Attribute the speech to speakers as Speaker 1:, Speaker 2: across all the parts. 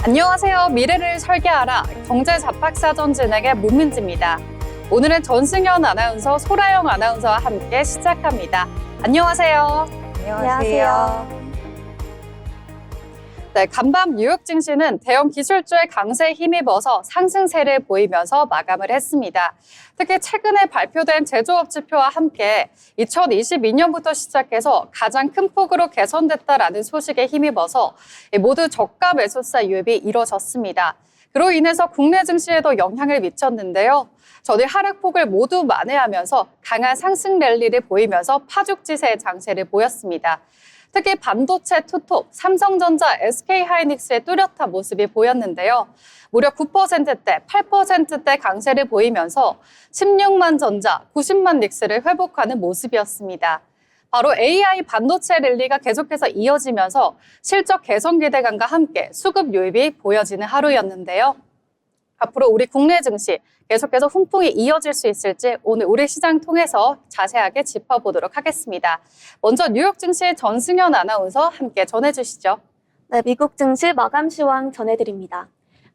Speaker 1: 안녕하세요. 미래를 설계하라. 경제잡학사전 진행의 문민지입니다. 오늘은 전승현 아나운서, 소라영 아나운서와 함께 시작합니다. 안녕하세요.
Speaker 2: 안녕하세요.
Speaker 1: 네, 간밤 뉴욕 증시는 대형 기술주의 강세에 힘입어서 상승세를 보이면서 마감을 했습니다. 특히 최근에 발표된 제조업 지표와 함께 2022년부터 시작해서 가장 큰 폭으로 개선됐다라는 소식에 힘입어서 모두 저가 매수세 유입이 이뤄졌습니다. 그로 인해서 국내 증시에도 영향을 미쳤는데요. 전일 하락폭을 모두 만회하면서 강한 상승 랠리를 보이면서 파죽지세의 장세를 보였습니다. 특히 반도체 투톱, 삼성전자, SK하이닉스의 뚜렷한 모습이 보였는데요. 무려 9%대, 8%대 강세를 보이면서 16만 전자, 90만 닉스를 회복하는 모습이었습니다. 바로 AI 반도체 랠리가 계속해서 이어지면서 실적 개선 기대감과 함께 수급 유입이 보여지는 하루였는데요. 앞으로 우리 국내 증시 계속해서 훈풍이 이어질 수 있을지 오늘 우리 시장 통해서 자세하게 짚어보도록 하겠습니다. 먼저 뉴욕 증시 전승현 아나운서 함께 전해주시죠.
Speaker 2: 네, 미국 증시 마감 시황 전해드립니다.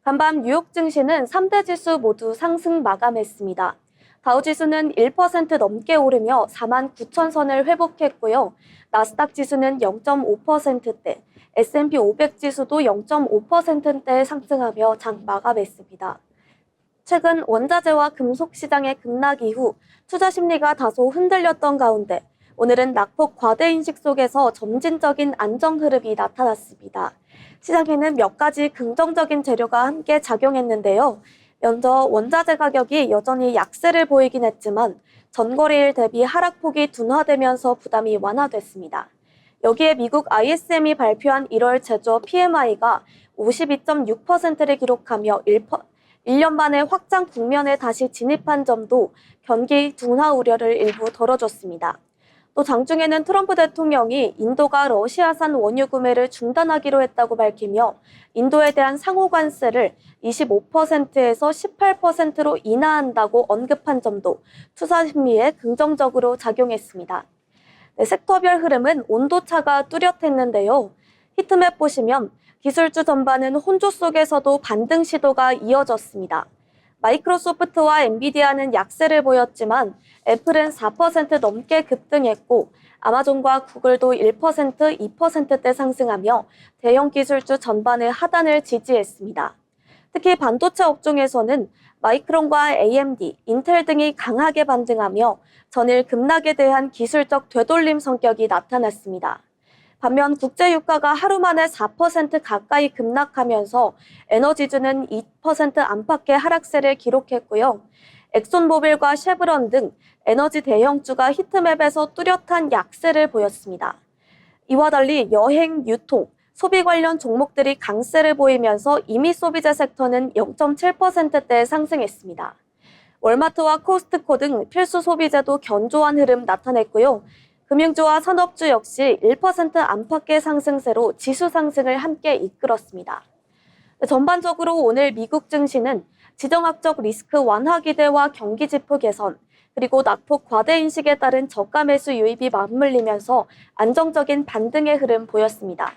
Speaker 2: 간밤 뉴욕 증시는 3대 지수 모두 상승 마감했습니다. 다우지수는 1% 넘게 오르며 4만 9천 선을 회복했고요. 나스닥 지수는 0.5%대, S&P 500 지수도 0.5%대 상승하며 장 마감했습니다. 최근 원자재와 금속 시장의 급락 이후 투자 심리가 다소 흔들렸던 가운데 오늘은 낙폭 과대 인식 속에서 점진적인 안정 흐름이 나타났습니다. 시장에는 몇 가지 긍정적인 재료가 함께 작용했는데요. 먼저 원자재 가격이 여전히 약세를 보이긴 했지만 전거래일 대비 하락폭이 둔화되면서 부담이 완화됐습니다. 여기에 미국 ISM이 발표한 1월 제조업 PMI가 52.6%를 기록하며 1년 만에 확장 국면에 다시 진입한 점도 경기 둔화 우려를 일부 덜어줬습니다. 또 장중에는 트럼프 대통령이 인도가 러시아산 원유 구매를 중단하기로 했다고 밝히며 인도에 대한 상호 관세를 25%에서 18%로 인하한다고 언급한 점도 투자 심리에 긍정적으로 작용했습니다. 네, 섹터별 흐름은 온도차가 뚜렷했는데요. 히트맵 보시면 기술주 전반은 혼조 속에서도 반등 시도가 이어졌습니다. 마이크로소프트와 엔비디아는 약세를 보였지만 애플은 4% 넘게 급등했고 아마존과 구글도 1%, 2%대 상승하며 대형 기술주 전반의 하단을 지지했습니다. 특히 반도체 업종에서는 마이크론과 AMD, 인텔 등이 강하게 반등하며 전일 급락에 대한 기술적 되돌림 성격이 나타났습니다. 반면 국제유가가 하루 만에 4% 가까이 급락하면서 에너지주는 2% 안팎의 하락세를 기록했고요. 엑손모빌과 쉐브론 등 에너지 대형주가 히트맵에서 뚜렷한 약세를 보였습니다. 이와 달리 여행, 유통, 소비 관련 종목들이 강세를 보이면서 임의 소비재 섹터는 0.7%대 상승했습니다. 월마트와 코스트코 등 필수 소비재도 견조한 흐름 나타냈고요. 금융주와 산업주 역시 1% 안팎의 상승세로 지수 상승을 함께 이끌었습니다. 전반적으로 오늘 미국 증시는 지정학적 리스크 완화 기대와 경기 지표 개선, 그리고 낙폭 과대 인식에 따른 저가 매수 유입이 맞물리면서 안정적인 반등의 흐름 보였습니다.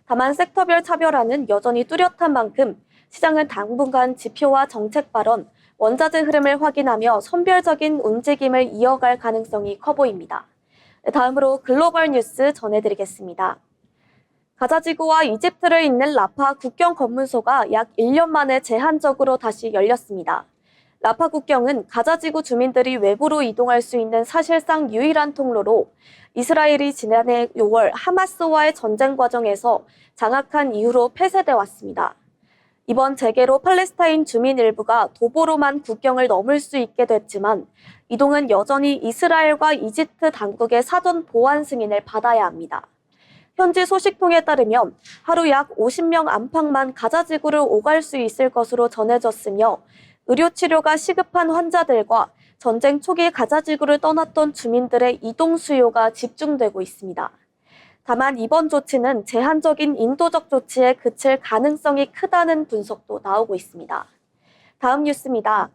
Speaker 2: 다만 섹터별 차별화는 여전히 뚜렷한 만큼 시장은 당분간 지표와 정책 발언, 원자재 흐름을 확인하며 선별적인 움직임을 이어갈 가능성이 커 보입니다. 다음으로 글로벌 뉴스 전해드리겠습니다. 가자지구와 이집트를 잇는 라파 국경 검문소가 약 1년 만에 제한적으로 다시 열렸습니다. 라파 국경은 가자지구 주민들이 외부로 이동할 수 있는 사실상 유일한 통로로 이스라엘이 지난해 6월 하마스와의 전쟁 과정에서 장악한 이후로 폐쇄돼 왔습니다. 이번 재개로 팔레스타인 주민 일부가 도보로만 국경을 넘을 수 있게 됐지만 이동은 여전히 이스라엘과 이집트 당국의 사전 보안 승인을 받아야 합니다. 현지 소식통에 따르면 하루 약 50명 안팎만 가자지구를 오갈 수 있을 것으로 전해졌으며 의료치료가 시급한 환자들과 전쟁 초기 가자지구를 떠났던 주민들의 이동 수요가 집중되고 있습니다. 다만 이번 조치는 제한적인 인도적 조치에 그칠 가능성이 크다는 분석도 나오고 있습니다. 다음 뉴스입니다.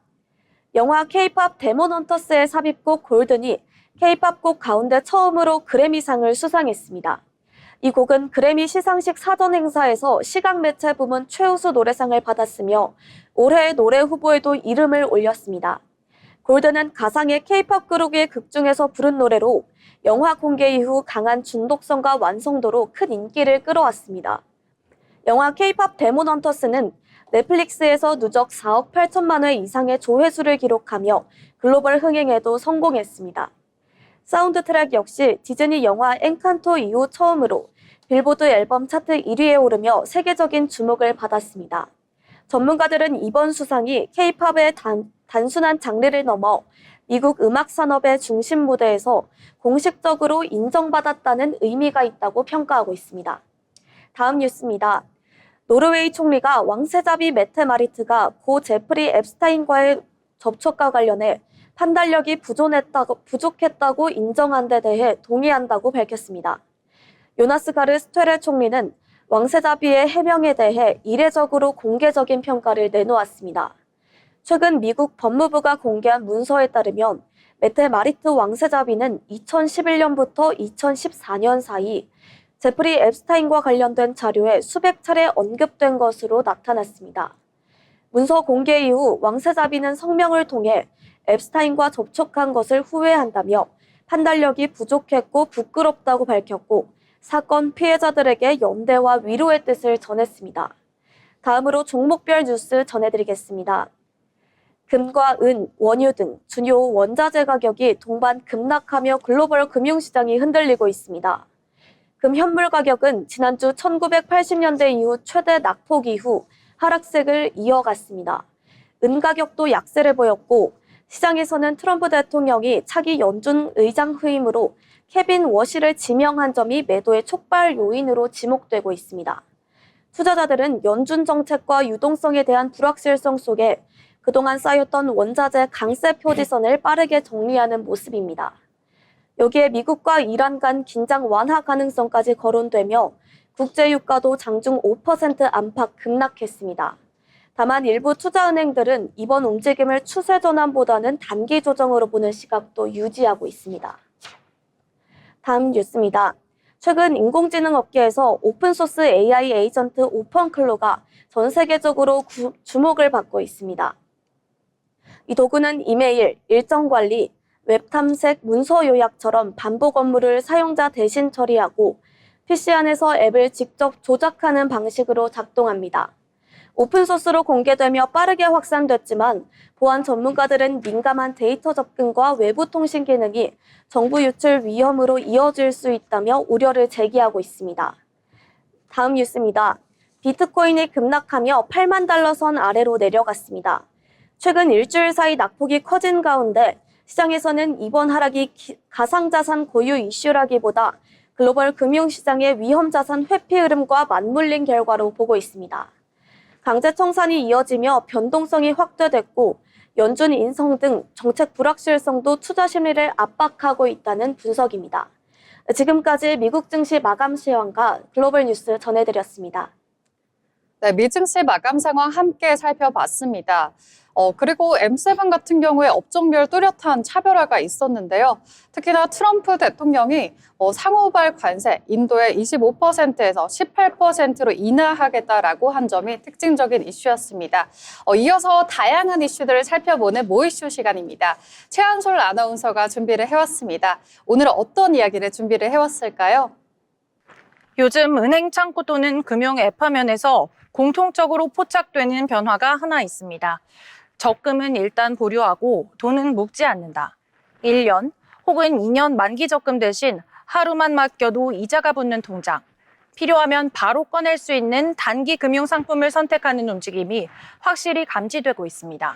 Speaker 2: 영화 K-팝 데몬 헌터스의 삽입곡 골든이 K-팝 곡 가운데 처음으로 그래미상을 수상했습니다. 이 곡은 그래미 시상식 사전 행사에서 시각 매체 부문 최우수 노래상을 받았으며 올해의 노래 후보에도 이름을 올렸습니다. 골드는 가상의 K-팝 그룹의 극 중에서 부른 노래로 영화 공개 이후 강한 중독성과 완성도로 큰 인기를 끌어왔습니다. 영화 K-팝 데몬 헌터스는 넷플릭스에서 누적 4억 8천만 회 이상의 조회수를 기록하며 글로벌 흥행에도 성공했습니다. 사운드 트랙 역시 디즈니 영화 엔칸토 이후 처음으로 빌보드 앨범 차트 1위에 오르며 세계적인 주목을 받았습니다. 전문가들은 이번 수상이 K-팝의 단순한 장르를 넘어 미국 음악 산업의 중심 무대에서 공식적으로 인정받았다는 의미가 있다고 평가하고 있습니다. 다음 뉴스입니다. 노르웨이 총리가 왕세자비 메테 마리트가 고 제프리 앱스타인과의 접촉과 관련해 판단력이 부족했다고 인정한 데 대해 동의한다고 밝혔습니다. 요나스 가르 스퇴레 총리는 왕세자비의 해명에 대해 이례적으로 공개적인 평가를 내놓았습니다. 최근 미국 법무부가 공개한 문서에 따르면 메테 마리트 왕세자비는 2011년부터 2014년 사이 제프리 앱스타인과 관련된 자료에 수백 차례 언급된 것으로 나타났습니다. 문서 공개 이후 왕세자비는 성명을 통해 앱스타인과 접촉한 것을 후회한다며 판단력이 부족했고 부끄럽다고 밝혔고 사건 피해자들에게 연대와 위로의 뜻을 전했습니다. 다음으로 종목별 뉴스 전해드리겠습니다. 금과 은, 원유 등 주요 원자재 가격이 동반 급락하며 글로벌 금융시장이 흔들리고 있습니다. 금 현물 가격은 지난주 1980년대 이후 최대 낙폭 이후 하락세를 이어갔습니다. 은 가격도 약세를 보였고 시장에서는 트럼프 대통령이 차기 연준 의장 후임으로 케빈 워시를 지명한 점이 매도의 촉발 요인으로 지목되고 있습니다. 투자자들은 연준 정책과 유동성에 대한 불확실성 속에 그동안 쌓였던 원자재 강세 표지선을 빠르게 정리하는 모습입니다. 여기에 미국과 이란 간 긴장 완화 가능성까지 거론되며 국제유가도 장중 5% 안팎 급락했습니다. 다만 일부 투자은행들은 이번 움직임을 추세 전환보다는 단기 조정으로 보는 시각도 유지하고 있습니다. 다음 뉴스입니다. 최근 인공지능 업계에서 오픈소스 AI 에이전트 오펀클로가 전 세계적으로 주목을 받고 있습니다. 이 도구는 이메일, 일정 관리, 웹 탐색, 문서 요약처럼 반복 업무를 사용자 대신 처리하고 PC 안에서 앱을 직접 조작하는 방식으로 작동합니다. 오픈소스로 공개되며 빠르게 확산됐지만 보안 전문가들은 민감한 데이터 접근과 외부 통신 기능이 정보 유출 위험으로 이어질 수 있다며 우려를 제기하고 있습니다. 다음 뉴스입니다. 비트코인이 급락하며 8만 달러 선 아래로 내려갔습니다. 최근 일주일 사이 낙폭이 커진 가운데 시장에서는 이번 하락이 가상자산 고유 이슈라기보다 글로벌 금융시장의 위험자산 회피 흐름과 맞물린 결과로 보고 있습니다. 강제 청산이 이어지며 변동성이 확대됐고 연준 인성 등 정책 불확실성도 투자 심리를 압박하고 있다는 분석입니다. 지금까지 미국 증시 마감 시황과 글로벌 뉴스 전해드렸습니다.
Speaker 1: 네, 미 증시 마감 상황 함께 살펴봤습니다. 그리고 M7 같은 경우에 업종별 뚜렷한 차별화가 있었는데요. 특히나 트럼프 대통령이 상호발 관세 인도의 25%에서 18%로 인하하겠다라고 한 점이 특징적인 이슈였습니다. 이어서 다양한 이슈들을 살펴보는 모이슈 시간입니다. 최한솔 아나운서가 준비를 해왔습니다. 오늘은 어떤 이야기를 준비를 해왔을까요?
Speaker 3: 요즘 은행 창구 또는 금융 앱 화면에서 공통적으로 포착되는 변화가 하나 있습니다. 적금은 일단 보류하고 돈은 묶지 않는다. 1년 혹은 2년 만기 적금 대신 하루만 맡겨도 이자가 붙는 통장. 필요하면 바로 꺼낼 수 있는 단기 금융 상품을 선택하는 움직임이 확실히 감지되고 있습니다.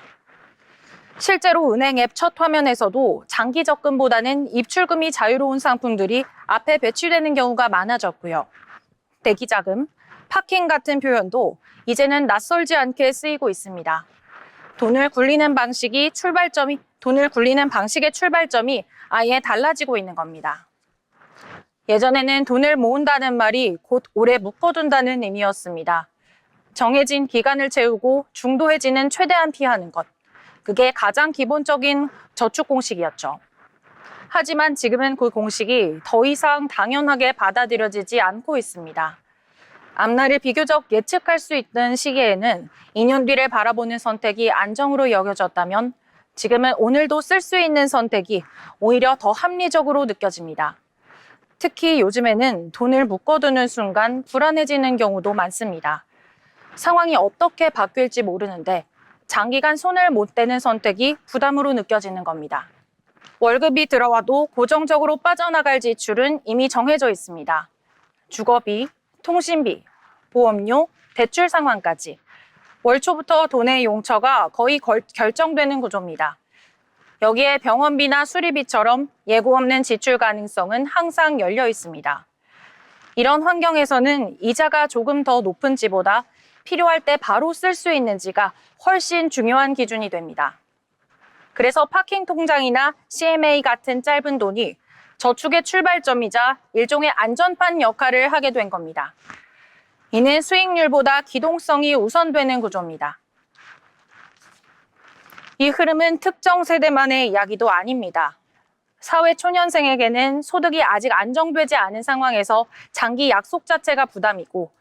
Speaker 3: 실제로 은행 앱 첫 화면에서도 장기 적금보다는 입출금이 자유로운 상품들이 앞에 배치되는 경우가 많아졌고요. 대기자금, 파킹 같은 표현도 이제는 낯설지 않게 쓰이고 있습니다. 돈을 굴리는 방식의 출발점이 아예 달라지고 있는 겁니다. 예전에는 돈을 모은다는 말이 곧 오래 묶어둔다는 의미였습니다. 정해진 기간을 채우고 중도해지는 최대한 피하는 것. 그게 가장 기본적인 저축 공식이었죠. 하지만 지금은 그 공식이 더 이상 당연하게 받아들여지지 않고 있습니다. 앞날을 비교적 예측할 수 있던 시기에는 2년 뒤를 바라보는 선택이 안정으로 여겨졌다면 지금은 오늘도 쓸 수 있는 선택이 오히려 더 합리적으로 느껴집니다. 특히 요즘에는 돈을 묶어두는 순간 불안해지는 경우도 많습니다. 상황이 어떻게 바뀔지 모르는데 장기간 손을 못 대는 선택이 부담으로 느껴지는 겁니다. 월급이 들어와도 고정적으로 빠져나갈 지출은 이미 정해져 있습니다. 주거비, 통신비, 보험료, 대출 상환까지. 월 초부터 돈의 용처가 거의 결정되는 구조입니다. 여기에 병원비나 수리비처럼 예고 없는 지출 가능성은 항상 열려 있습니다. 이런 환경에서는 이자가 조금 더 높은지보다 필요할 때 바로 쓸 수 있는지가 훨씬 중요한 기준이 됩니다. 그래서 파킹 통장이나 CMA 같은 짧은 돈이 저축의 출발점이자 일종의 안전판 역할을 하게 된 겁니다. 이는 수익률보다 기동성이 우선되는 구조입니다. 이 흐름은 특정 세대만의 이야기도 아닙니다. 사회 초년생에게는 소득이 아직 안정되지 않은 상황에서 장기 약속 자체가 부담이고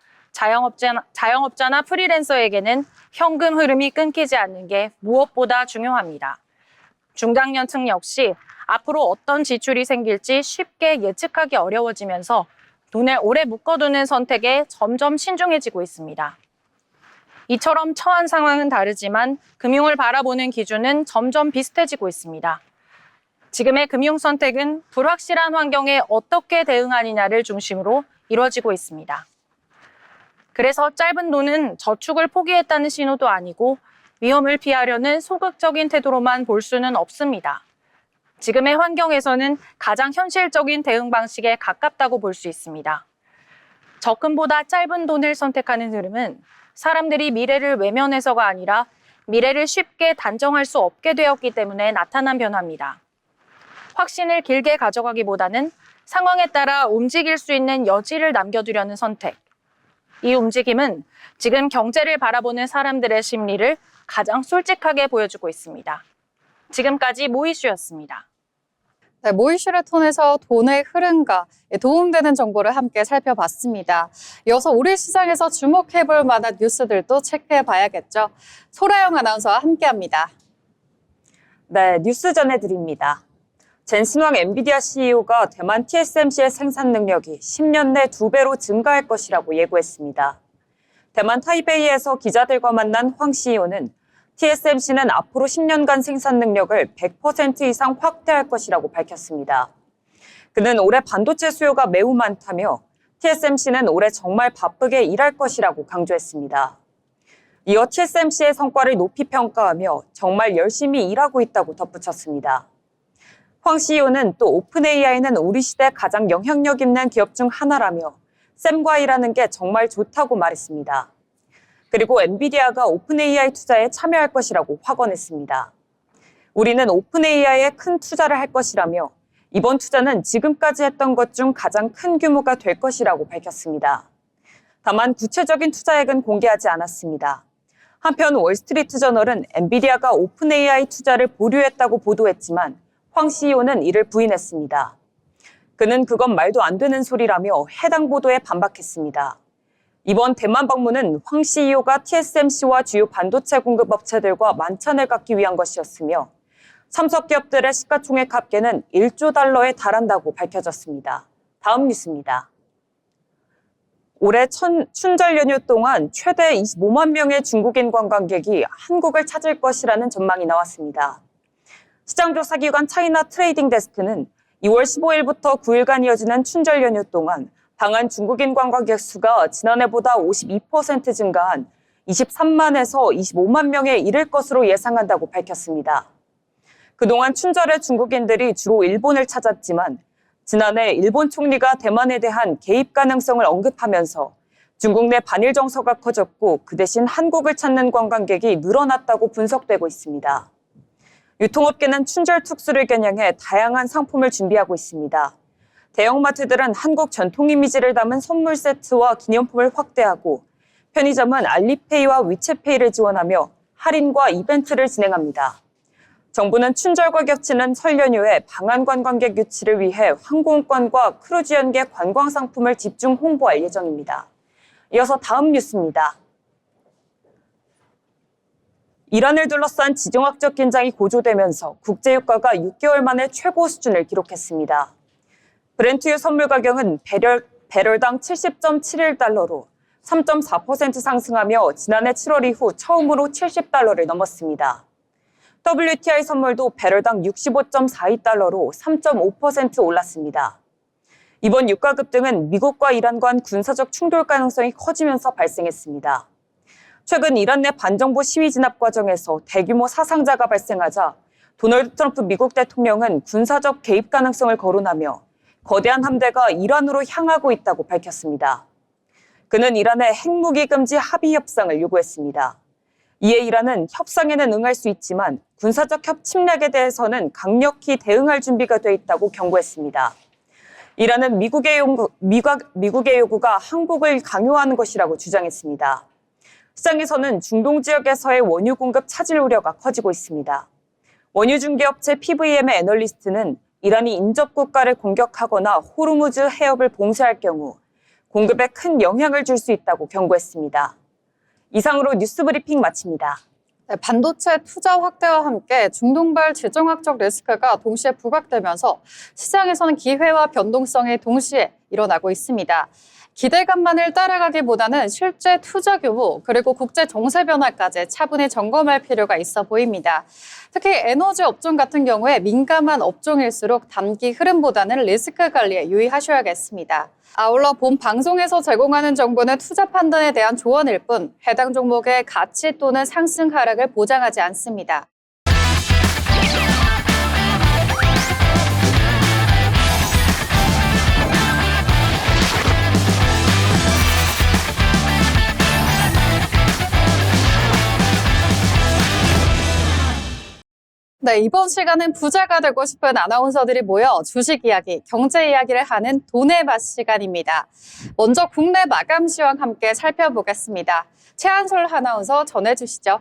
Speaker 3: 자영업자나 프리랜서에게는 현금 흐름이 끊기지 않는 게 무엇보다 중요합니다. 중장년층 역시 앞으로 어떤 지출이 생길지 쉽게 예측하기 어려워지면서 돈을 오래 묶어두는 선택에 점점 신중해지고 있습니다. 이처럼 처한 상황은 다르지만 금융을 바라보는 기준은 점점 비슷해지고 있습니다. 지금의 금융 선택은 불확실한 환경에 어떻게 대응하느냐를 중심으로 이루어지고 있습니다. 그래서 짧은 돈은 저축을 포기했다는 신호도 아니고 위험을 피하려는 소극적인 태도로만 볼 수는 없습니다. 지금의 환경에서는 가장 현실적인 대응 방식에 가깝다고 볼 수 있습니다. 적금보다 짧은 돈을 선택하는 흐름은 사람들이 미래를 외면해서가 아니라 미래를 쉽게 단정할 수 없게 되었기 때문에 나타난 변화입니다. 확신을 길게 가져가기보다는 상황에 따라 움직일 수 있는 여지를 남겨두려는 선택. 이 움직임은 지금 경제를 바라보는 사람들의 심리를 가장 솔직하게 보여주고 있습니다. 지금까지 모 이슈였습니다.
Speaker 1: 네, 모 이슈를 통해서 돈의 흐름과 도움되는 정보를 함께 살펴봤습니다. 이어서 우리 시장에서 주목해볼 만한 뉴스들도 체크해봐야겠죠. 소라영 아나운서와 함께합니다.
Speaker 4: 네, 뉴스 전해드립니다. 젠신왕 엔비디아 CEO가 대만 TSMC의 생산 능력이 10년 내 2배로 증가할 것이라고 예고했습니다. 대만 타이베이에서 기자들과 만난 황 CEO는 TSMC는 앞으로 10년간 생산 능력을 100% 이상 확대할 것이라고 밝혔습니다. 그는 올해 반도체 수요가 매우 많다며 TSMC는 올해 정말 바쁘게 일할 것이라고 강조했습니다. 이어 TSMC의 성과를 높이 평가하며 정말 열심히 일하고 있다고 덧붙였습니다. 황 CEO는 또 오픈AI는 우리 시대 가장 영향력 있는 기업 중 하나라며 샘과 일하는 게 정말 좋다고 말했습니다. 그리고 엔비디아가 오픈AI 투자에 참여할 것이라고 확언했습니다. 우리는 오픈AI에 큰 투자를 할 것이라며 이번 투자는 지금까지 했던 것 중 가장 큰 규모가 될 것이라고 밝혔습니다. 다만 구체적인 투자액은 공개하지 않았습니다. 한편 월스트리트저널은 엔비디아가 오픈AI 투자를 보류했다고 보도했지만 황 CEO는 이를 부인했습니다. 그는 그건 말도 안 되는 소리라며 해당 보도에 반박했습니다. 이번 대만 방문은 황 CEO가 TSMC와 주요 반도체 공급 업체들과 만찬을 갖기 위한 것이었으며 삼석 기업들의 시가총액 합계는 1조 달러에 달한다고 밝혀졌습니다. 다음 뉴스입니다. 올해 춘절 연휴 동안 최대 25만 명의 중국인 관광객이 한국을 찾을 것이라는 전망이 나왔습니다. 시장조사기관 차이나 트레이딩 데스크는 2월 15일부터 9일간 이어지는 춘절 연휴 동안 방한 중국인 관광객 수가 지난해보다 52% 증가한 23만에서 25만 명에 이를 것으로 예상한다고 밝혔습니다. 그동안 춘절에 중국인들이 주로 일본을 찾았지만 지난해 일본 총리가 대만에 대한 개입 가능성을 언급하면서 중국 내 반일 정서가 커졌고 그 대신 한국을 찾는 관광객이 늘어났다고 분석되고 있습니다. 유통업계는 춘절 특수를 겨냥해 다양한 상품을 준비하고 있습니다. 대형마트들은 한국 전통 이미지를 담은 선물 세트와 기념품을 확대하고 편의점은 알리페이와 위챗페이를 지원하며 할인과 이벤트를 진행합니다. 정부는 춘절과 겹치는 설 연휴에 방한 관광객 유치를 위해 항공권과 크루즈 연계 관광 상품을 집중 홍보할 예정입니다. 이어서 다음 뉴스입니다. 이란을 둘러싼 지정학적 긴장이 고조되면서 국제유가가 6개월 만에 최고 수준을 기록했습니다. 브렌트유 선물 가격은 배럴당 70.71달러로 3.4% 상승하며 지난해 7월 이후 처음으로 70달러를 넘었습니다. WTI 선물도 배럴당 65.42달러로 3.5% 올랐습니다. 이번 유가 급등은 미국과 이란 간 군사적 충돌 가능성이 커지면서 발생했습니다. 최근 이란 내 반정부 시위 진압 과정에서 대규모 사상자가 발생하자 도널드 트럼프 미국 대통령은 군사적 개입 가능성을 거론하며 거대한 함대가 이란으로 향하고 있다고 밝혔습니다. 그는 이란의 핵무기 금지 합의 협상을 요구했습니다. 이에 이란은 협상에는 응할 수 있지만 군사적 침략에 대해서는 강력히 대응할 준비가 돼 있다고 경고했습니다. 이란은 미국의 요구가 항복을 강요하는 것이라고 주장했습니다. 시장에서는 중동 지역에서의 원유 공급 차질 우려가 커지고 있습니다. 원유 중개업체 PVM의 애널리스트는 이란이 인접 국가를 공격하거나 호르무즈 해협을 봉쇄할 경우 공급에 큰 영향을 줄 수 있다고 경고했습니다. 이상으로 뉴스 브리핑 마칩니다.
Speaker 1: 네, 반도체 투자 확대와 함께 중동발 지정학적 리스크가 동시에 부각되면서 시장에서는 기회와 변동성이 동시에 일어나고 있습니다. 기대감만을 따라가기보다는 실제 투자 규모 그리고 국제 정세 변화까지 차분히 점검할 필요가 있어 보입니다. 특히 에너지 업종 같은 경우에 민감한 업종일수록 단기 흐름보다는 리스크 관리에 유의하셔야겠습니다. 아울러 본 방송에서 제공하는 정보는 투자 판단에 대한 조언일 뿐 해당 종목의 가치 또는 상승 하락을 보장하지 않습니다. 네, 이번 시간은 부자가 되고 싶은 아나운서들이 모여 주식 이야기, 경제 이야기를 하는 돈의 맛 시간입니다. 먼저 국내 마감 시황 함께 살펴보겠습니다. 최한솔 아나운서 전해주시죠.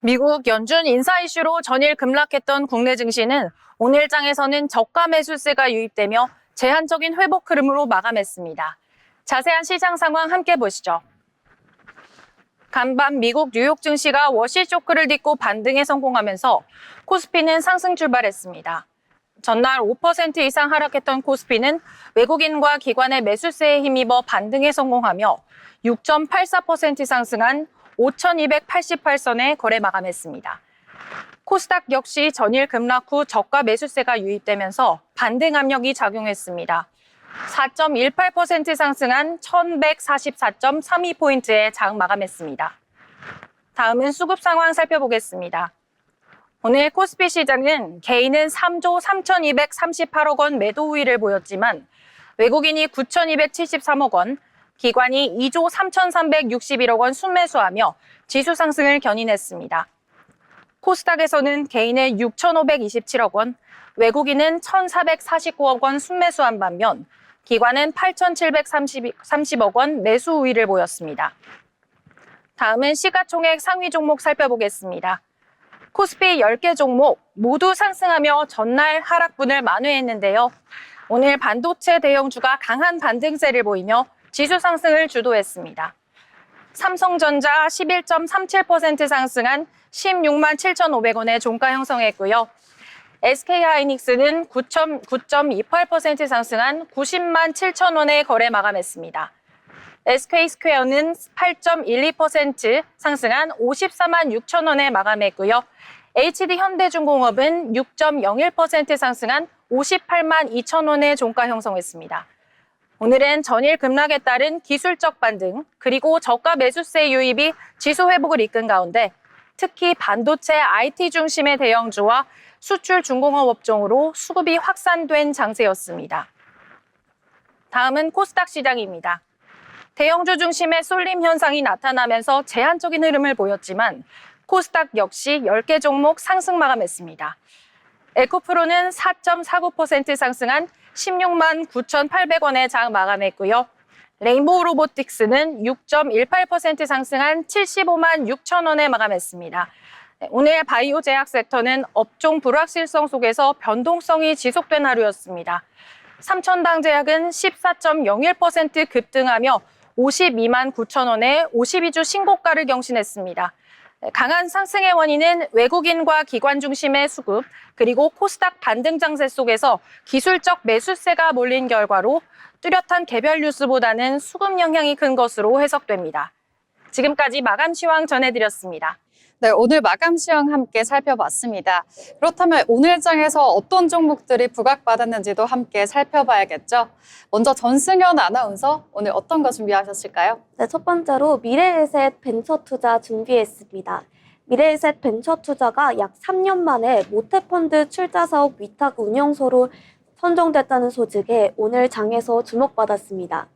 Speaker 3: 미국 연준 인사 이슈로 전일 급락했던 국내 증시는 오늘장에서는 저가 매수세가 유입되며 제한적인 회복 흐름으로 마감했습니다. 자세한 시장 상황 함께 보시죠. 간밤 미국 뉴욕 증시가 워시 쇼크를 딛고 반등에 성공하면서 코스피는 상승 출발했습니다. 전날 5% 이상 하락했던 코스피는 외국인과 기관의 매수세에 힘입어 반등에 성공하며 6.84% 상승한 5,288선에 거래 마감했습니다. 코스닥 역시 전일 급락 후 저가 매수세가 유입되면서 반등 압력이 작용했습니다. 4.18% 상승한 1,144.32포인트에 장 마감했습니다. 다음은 수급 상황 살펴보겠습니다. 오늘 코스피 시장은 개인은 3조 3,238억 원 매도 우위를 보였지만 외국인이 9,273억 원, 기관이 2조 3,361억 원 순매수하며 지수 상승을 견인했습니다. 코스닥에서는 개인은 6,527억 원, 외국인은 1,449억 원 순매수한 반면 기관은 8,730억 원 매수 우위를 보였습니다. 다음은 시가총액 상위 종목 살펴보겠습니다. 코스피 10개 종목 모두 상승하며 전날 하락분을 만회했는데요. 오늘 반도체 대형주가 강한 반등세를 보이며 지수 상승을 주도했습니다. 삼성전자 11.37% 상승한 16만 7,500원의 종가 형성했고요. SK하이닉스는 9.28% 상승한 90만 7천원에 거래 마감했습니다. SK스퀘어는 8.12% 상승한 54만 6천원에 마감했고요. HD현대중공업은 6.01% 상승한 58만 2천원의 종가 형성했습니다. 오늘은 전일 급락에 따른 기술적 반등 그리고 저가 매수세 유입이 지수 회복을 이끈 가운데 특히 반도체 IT 중심의 대형주와 수출 중공업 업종으로 수급이 확산된 장세였습니다. 다음은 코스닥 시장입니다. 대형주 중심의 쏠림 현상이 나타나면서 제한적인 흐름을 보였지만 코스닥 역시 10개 종목 상승 마감했습니다. 에코프로는 4.49% 상승한 16만 9,800원에 장 마감했고요. 레인보우 로보틱스는 6.18% 상승한 75만 6천원에 마감했습니다. 오늘 바이오 제약 섹터는 업종 불확실성 속에서 변동성이 지속된 하루였습니다. 삼천당 제약은 14.01% 급등하며 52만 9천 원에 52주 신고가를 경신했습니다. 강한 상승의 원인은 외국인과 기관 중심의 수급, 그리고 코스닥 반등 장세 속에서 기술적 매수세가 몰린 결과로 뚜렷한 개별 뉴스보다는 수급 영향이 큰 것으로 해석됩니다. 지금까지 마감 시황 전해드렸습니다.
Speaker 1: 네, 오늘 마감 시황 함께 살펴봤습니다. 그렇다면 오늘 장에서 어떤 종목들이 부각받았는지도 함께 살펴봐야겠죠. 먼저 전승현 아나운서, 오늘 어떤 거 준비하셨을까요?
Speaker 2: 네, 첫 번째로 미래에셋 벤처투자 준비했습니다. 미래에셋 벤처투자가 약 3년 만에 모태펀드 출자사업 위탁 운영소로 선정됐다는 소식에 오늘 장에서 주목받았습니다.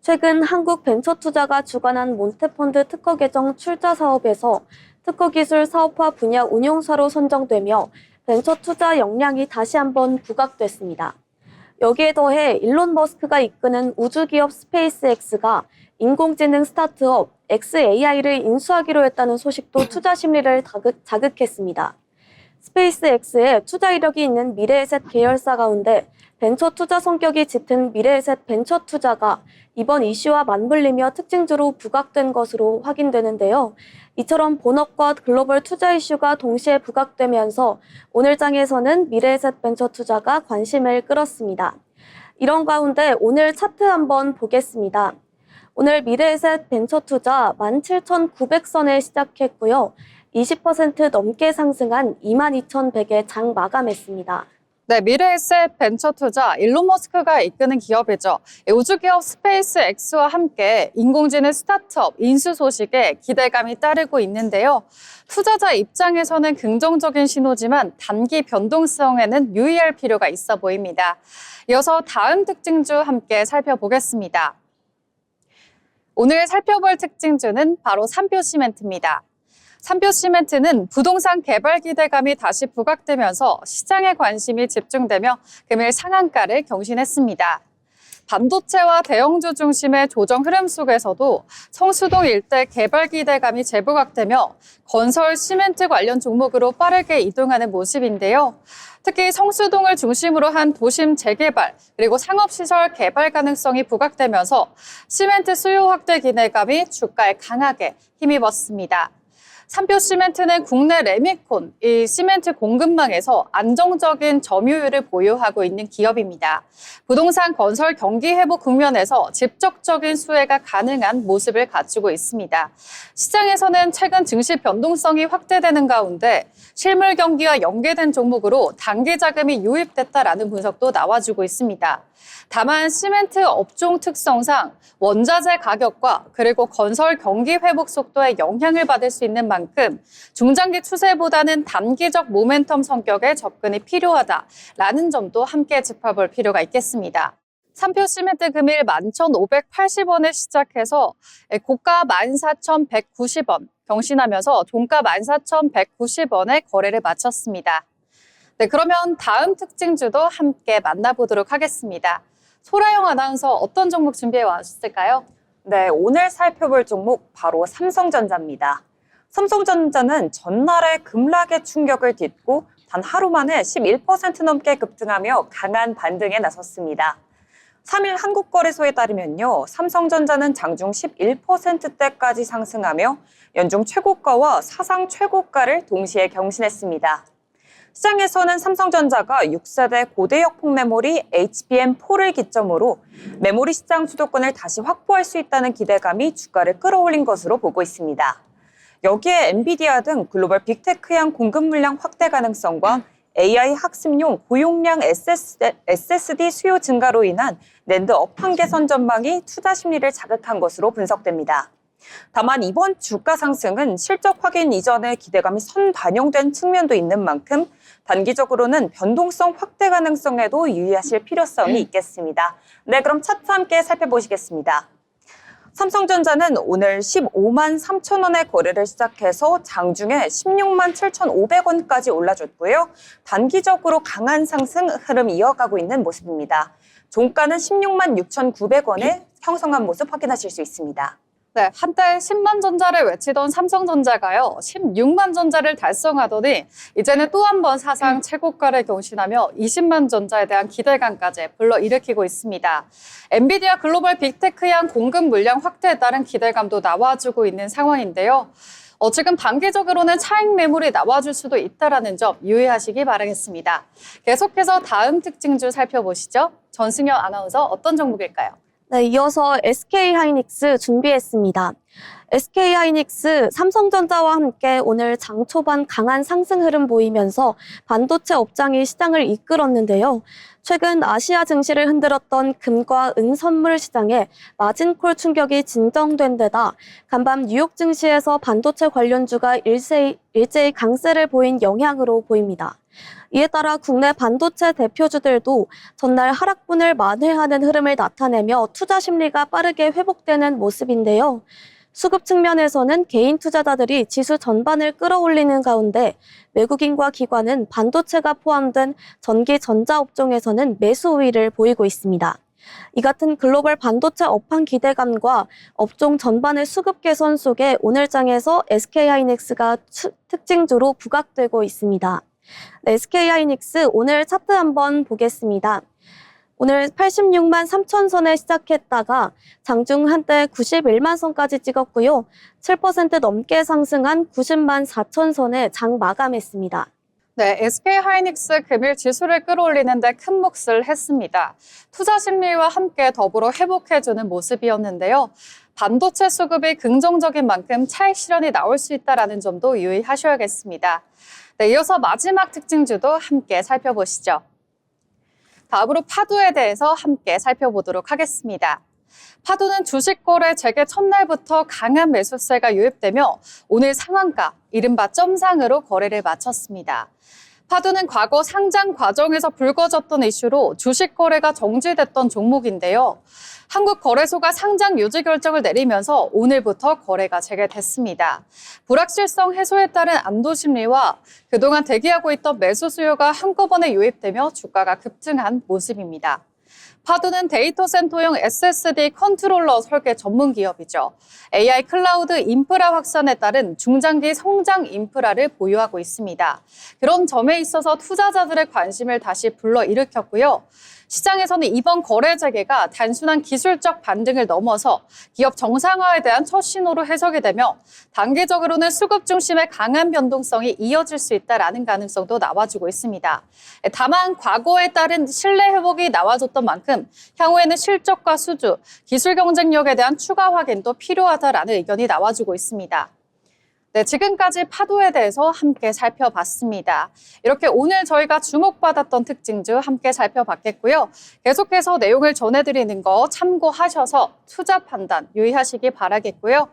Speaker 2: 최근 한국 벤처투자가 주관한 모태펀드 특허 개정 출자 사업에서 특허기술 사업화 분야 운용사로 선정되며 벤처투자 역량이 다시 한번 부각됐습니다. 여기에 더해 일론 머스크가 이끄는 우주기업 스페이스X가 인공지능 스타트업 xAI를 인수하기로 했다는 소식도 투자 심리를 자극했습니다. 스페이스X에 투자 이력이 있는 미래에셋 계열사 가운데 벤처 투자 성격이 짙은 미래에셋 벤처 투자가 이번 이슈와 맞물리며 특징주로 부각된 것으로 확인되는데요. 이처럼 본업과 글로벌 투자 이슈가 동시에 부각되면서 오늘 장에서는 미래에셋 벤처 투자가 관심을 끌었습니다. 이런 가운데 오늘 차트 한번 보겠습니다. 오늘 미래에셋 벤처 투자 17,900선에 시작했고요. 20% 넘게 상승한 22,100에 장 마감했습니다.
Speaker 1: 네, 미래에셋 벤처투자, 일론 머스크가 이끄는 기업이죠. 우주기업 스페이스X와 함께 인공지능 스타트업 인수 소식에 기대감이 따르고 있는데요. 투자자 입장에서는 긍정적인 신호지만 단기 변동성에는 유의할 필요가 있어 보입니다. 이어서 다음 특징주 함께 살펴보겠습니다. 오늘 살펴볼 특징주는 바로 삼표시멘트입니다. 삼표시멘트는 부동산 개발 기대감이 다시 부각되면서 시장의 관심이 집중되며 금일 상한가를 경신했습니다. 반도체와 대형주 중심의 조정 흐름 속에서도 성수동 일대 개발 기대감이 재부각되며 건설 시멘트 관련 종목으로 빠르게 이동하는 모습인데요. 특히 성수동을 중심으로 한 도심 재개발 그리고 상업시설 개발 가능성이 부각되면서 시멘트 수요 확대 기대감이 주가에 강하게 힘입었습니다. 삼표시멘트는 국내 레미콘, 이 시멘트 공급망에서 안정적인 점유율을 보유하고 있는 기업입니다. 부동산 건설 경기 회복 국면에서 직접적인 수혜가 가능한 모습을 갖추고 있습니다. 시장에서는 최근 증시 변동성이 확대되는 가운데 실물 경기와 연계된 종목으로 단기 자금이 유입됐다라는 분석도 나와주고 있습니다. 다만 시멘트 업종 특성상 원자재 가격과 그리고 건설 경기 회복 속도에 영향을 받을 수 있는 만큼 중장기 추세보다는 단기적 모멘텀 성격의 접근이 필요하다라는 점도 함께 짚어볼 필요가 있겠습니다. 삼표 시멘트 금일 11,580원에 시작해서 고가 14,190원 경신하면서 종가 14,190원에 거래를 마쳤습니다. 네, 그러면 다음 특징주도 함께 만나보도록 하겠습니다. 소라영 아나운서 어떤 종목 준비해 왔을까요?
Speaker 4: 네, 오늘 살펴볼 종목 바로 삼성전자입니다. 삼성전자는 전날의 급락의 충격을 딛고 단 하루 만에 11% 넘게 급등하며 강한 반등에 나섰습니다. 3일 한국거래소에 따르면요, 삼성전자는 장중 11%대까지 상승하며 연중 최고가와 사상 최고가를 동시에 경신했습니다. 시장에서는 삼성전자가 6세대 고대역폭 메모리 HBM4를 기점으로 메모리 시장 주도권을 다시 확보할 수 있다는 기대감이 주가를 끌어올린 것으로 보고 있습니다. 여기에 엔비디아 등 글로벌 빅테크향 공급 물량 확대 가능성과 AI 학습용 고용량 SSD 수요 증가로 인한 낸드 업황 개선 전망이 투자 심리를 자극한 것으로 분석됩니다. 다만 이번 주가 상승은 실적 확인 이전에 기대감이 선반영된 측면도 있는 만큼 단기적으로는 변동성 확대 가능성에도 유의하실 필요성이 있겠습니다. 네, 그럼 차트 함께 살펴보시겠습니다. 삼성전자는 오늘 15만 3천 원의 거래를 시작해서 장중에 16만 7,500원까지 올라줬고요. 단기적으로 강한 상승 흐름 이어가고 있는 모습입니다. 종가는 16만 6,900원에 형성한 모습 확인하실 수 있습니다.
Speaker 1: 네, 한때 10만 전자를 외치던 삼성전자가요, 16만 전자를 달성하더니 이제는 또 한 번 사상 최고가를 경신하며 20만 전자에 대한 기대감까지 불러일으키고 있습니다. 엔비디아 글로벌 빅테크향 공급 물량 확대에 따른 기대감도 나와주고 있는 상황인데요. 지금 단기적으로는 차익 매물이 나와줄 수도 있다는 점 유의하시기 바라겠습니다. 계속해서 다음 특징주 살펴보시죠. 전승현 아나운서 어떤 종목일까요?
Speaker 2: 네, 이어서 SK하이닉스 준비했습니다. SK하이닉스 삼성전자와 함께 오늘 장 초반 강한 상승 흐름 보이면서 반도체 업장이 시장을 이끌었는데요. 최근 아시아 증시를 흔들었던 금과 은 선물 시장에 마진콜 충격이 진정된 데다 간밤 뉴욕 증시에서 반도체 관련주가 일제히 강세를 보인 영향으로 보입니다. 이에 따라 국내 반도체 대표주들도 전날 하락분을 만회하는 흐름을 나타내며 투자 심리가 빠르게 회복되는 모습인데요. 수급 측면에서는 개인 투자자들이 지수 전반을 끌어올리는 가운데 외국인과 기관은 반도체가 포함된 전기 전자 업종에서는 매수 우위를 보이고 있습니다. 이 같은 글로벌 반도체 업황 기대감과 업종 전반의 수급 개선 속에 오늘 장에서 SK하이닉스가 특징주로 부각되고 있습니다. 네, SK하이닉스 오늘 차트 한번 보겠습니다. 오늘 86만 3천 선에 시작했다가 장중 한때 91만 선까지 찍었고요. 7% 넘게 상승한 90만 4천 선에 장 마감했습니다.
Speaker 1: 네, SK하이닉스 금일 지수를 끌어올리는 데 큰 몫을 했습니다. 투자 심리와 함께 더불어 회복해주는 모습이었는데요. 반도체 수급이 긍정적인 만큼 차익 실현이 나올 수 있다는 점도 유의하셔야겠습니다. 네, 이어서 마지막 특징주도 함께 살펴보시죠. 다음으로 파도에 대해서 함께 살펴보도록 하겠습니다. 파도는 주식 거래 재개 첫날부터 강한 매수세가 유입되며 오늘 상한가, 이른바 점상으로 거래를 마쳤습니다. 파도는 과거 상장 과정에서 불거졌던 이슈로 주식 거래가 정지됐던 종목인데요. 한국거래소가 상장 유지 결정을 내리면서 오늘부터 거래가 재개됐습니다. 불확실성 해소에 따른 안도 심리와 그동안 대기하고 있던 매수 수요가 한꺼번에 유입되며 주가가 급등한 모습입니다. 파도는 데이터 센터용 SSD 컨트롤러 설계 전문 기업이죠. AI 클라우드 인프라 확산에 따른 중장기 성장 인프라를 보유하고 있습니다. 그런 점에 있어서 투자자들의 관심을 다시 불러일으켰고요. 시장에서는 이번 거래 재개가 단순한 기술적 반등을 넘어서 기업 정상화에 대한 첫 신호로 해석이 되며 단기적으로는 수급 중심의 강한 변동성이 이어질 수 있다는 가능성도 나와주고 있습니다. 다만 과거에 따른 신뢰 회복이 나와줬던 만큼 향후에는 실적과 수주, 기술 경쟁력에 대한 추가 확인도 필요하다라는 의견이 나와주고 있습니다. 네, 지금까지 파도에 대해서 함께 살펴봤습니다. 이렇게 오늘 저희가 주목받았던 특징주 함께 살펴봤겠고요. 계속해서 내용을 전해드리는 거 참고하셔서 투자 판단 유의하시기 바라겠고요.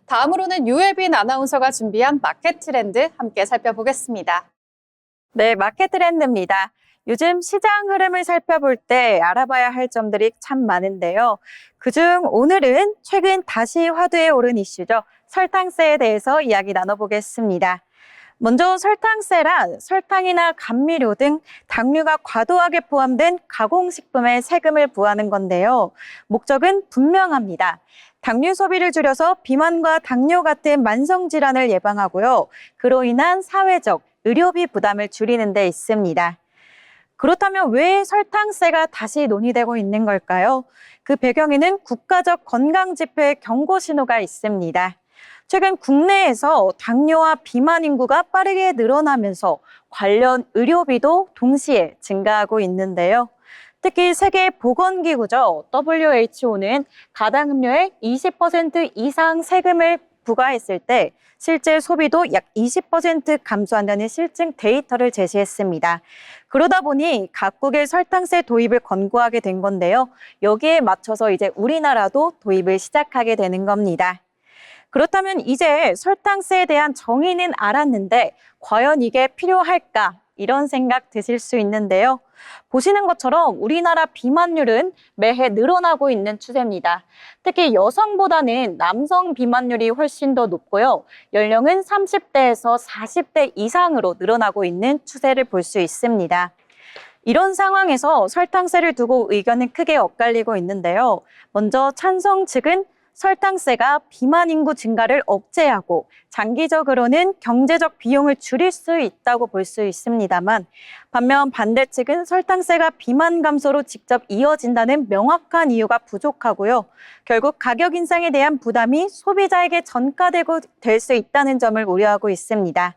Speaker 1: 다음으로는 유혜빈 아나운서가 준비한 마켓 트렌드 함께 살펴보겠습니다.
Speaker 3: 네, 마켓 트렌드입니다. 요즘 시장 흐름을 살펴볼 때 알아봐야 할 점들이 참 많은데요. 그중 오늘은 최근 다시 화두에 오른 이슈죠. 설탕세에 대해서 이야기 나눠보겠습니다. 먼저 설탕세란 설탕이나 감미료 등 당류가 과도하게 포함된 가공식품에 세금을 부과하는 건데요. 목적은 분명합니다. 당류 소비를 줄여서 비만과 당뇨 같은 만성질환을 예방하고요. 그로 인한 사회적, 의료비 부담을 줄이는 데 있습니다. 그렇다면 왜 설탕세가 다시 논의되고 있는 걸까요? 그 배경에는 국가적 건강지표의 경고 신호가 있습니다. 최근 국내에서 당뇨와 비만 인구가 빠르게 늘어나면서 관련 의료비도 동시에 증가하고 있는데요. 특히 세계보건기구죠. WHO는 가당 음료에 20% 이상 세금을 부과했을 때 실제 소비도 약 20% 감소한다는 실증 데이터를 제시했습니다. 그러다 보니 각국의 설탕세 도입을 권고하게 된 건데요. 여기에 맞춰서 이제 우리나라도 도입을 시작하게 되는 겁니다. 그렇다면 이제 설탕세에 대한 정의는 알았는데 과연 이게 필요할까? 이런 생각 드실 수 있는데요. 보시는 것처럼 우리나라 비만율은 매해 늘어나고 있는 추세입니다. 특히 여성보다는 남성 비만율이 훨씬 더 높고요. 연령은 30대에서 40대 이상으로 늘어나고 있는 추세를 볼 수 있습니다. 이런 상황에서 설탕세를 두고 의견은 크게 엇갈리고 있는데요. 먼저 찬성 측은 설탕세가 비만 인구 증가를 억제하고 장기적으로는 경제적 비용을 줄일 수 있다고 볼 수 있습니다만, 반면 반대측은 설탕세가 비만 감소로 직접 이어진다는 명확한 이유가 부족하고요. 결국 가격 인상에 대한 부담이 소비자에게 전가되고 될 수 있다는 점을 우려하고 있습니다.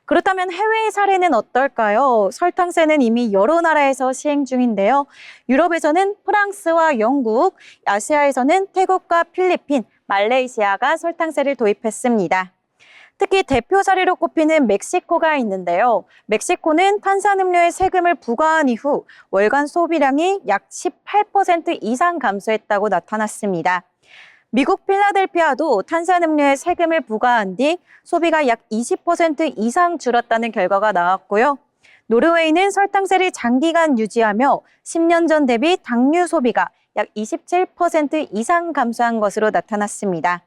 Speaker 3: 그렇다면 해외의 사례는 어떨까요? 설탕세는 이미 여러 나라에서 시행 중인데요. 유럽에서는 프랑스와 영국, 아시아에서는 태국과 필리핀, 말레이시아가 설탕세를 도입했습니다. 특히 대표 사례로 꼽히는 멕시코가 있는데요. 멕시코는 탄산음료에 세금을 부과한 이후 월간 소비량이 약 18% 이상 감소했다고 나타났습니다. 미국 필라델피아도 탄산음료에 세금을 부과한 뒤 소비가 약 20% 이상 줄었다는 결과가 나왔고요. 노르웨이는 설탕세를 장기간 유지하며 10년 전 대비 당류 소비가 약 27% 이상 감소한 것으로 나타났습니다.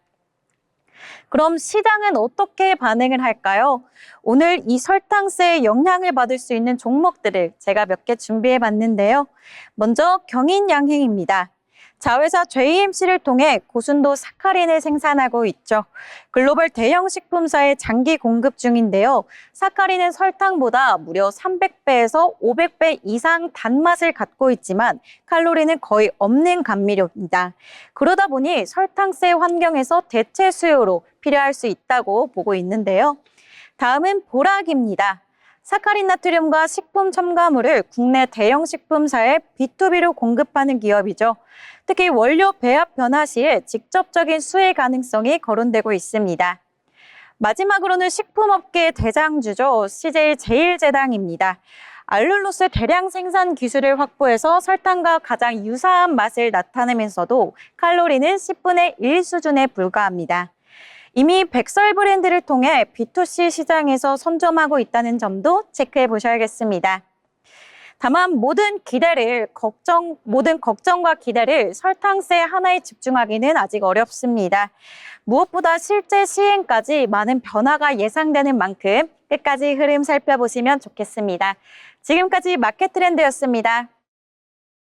Speaker 3: 그럼 시장은 어떻게 반응을 할까요? 오늘 이 설탕세의 영향을 받을 수 있는 종목들을 제가 몇 개 준비해 봤는데요. 먼저 경인양행입니다. 자회사 JMC를 통해 고순도 사카린을 생산하고 있죠. 글로벌 대형 식품사에 장기 공급 중인데요. 사카린은 설탕보다 무려 300배에서 500배 이상 단맛을 갖고 있지만 칼로리는 거의 없는 감미료입니다. 그러다 보니 설탕세 환경에서 대체 수요로 필요할 수 있다고 보고 있는데요. 다음은 보락입니다. 사카린 나트륨과 식품 첨가물을 국내 대형 식품사에 B2B로 공급하는 기업이죠. 특히 원료 배합 변화 시에 직접적인 수혜 가능성이 거론되고 있습니다. 마지막으로는 식품업계의 대장주죠. CJ 제일제당입니다. 알룰로스 대량 생산 기술을 확보해서 설탕과 가장 유사한 맛을 나타내면서도 칼로리는 10분의 1 수준에 불과합니다. 이미 백설 브랜드를 통해 B2C 시장에서 선점하고 있다는 점도 체크해 보셔야겠습니다. 다만 모든 걱정과 기대를 설탕세 하나에 집중하기는 아직 어렵습니다. 무엇보다 실제 시행까지 많은 변화가 예상되는 만큼 끝까지 흐름 살펴보시면 좋겠습니다. 지금까지 마켓트렌드였습니다.